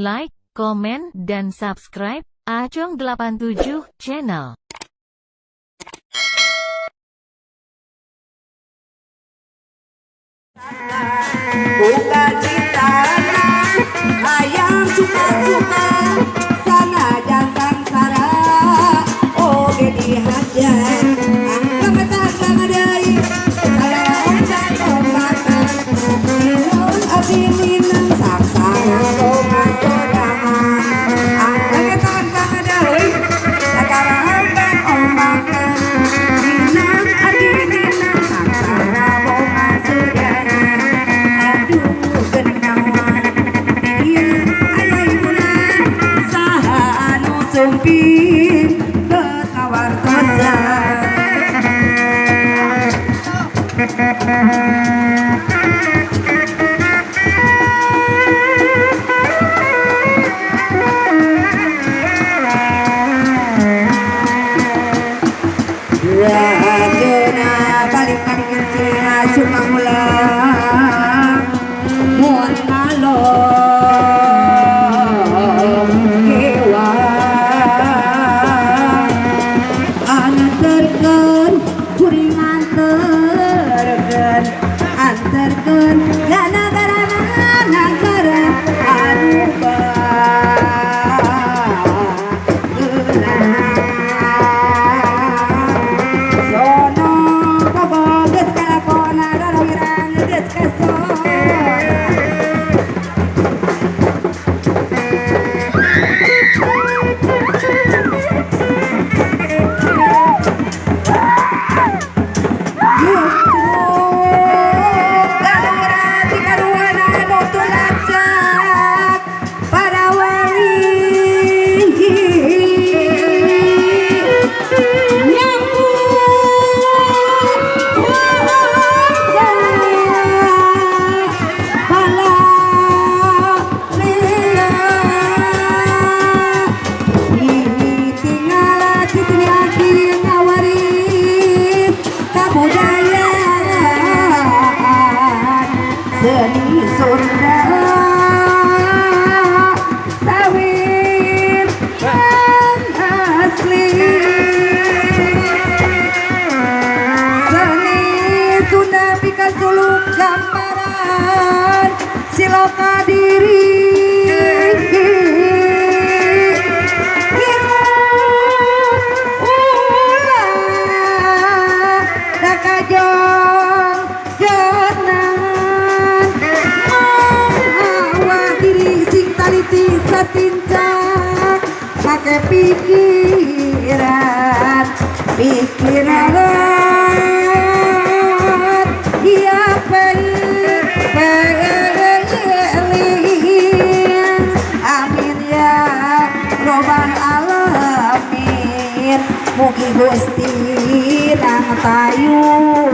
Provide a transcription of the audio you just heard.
like, komen, dan subscribe Acong 87 Channel. Buka cinta hayang suka-suka sanajan sangsara oge dihajar angkatan kamadai sayang dan ombatan minum abdi minum saksana oman sodama angkatan kamadai sekarang dan ombatan minum abdi minum saksana oman sodama sumping ketawar tosa Rajana balik-balik kecil suka mulang mun ngalong kewa anterkeun kuring anterkeun gara-garana nagara anu sono bobogeus kalakona darawirang geus kasona seni Sunda sawit dan asli seni Sunda pika suluk gambaran siloka diri satincak make pikiran iya pengen amin ya robbal alamin mugi Gusti nang tayung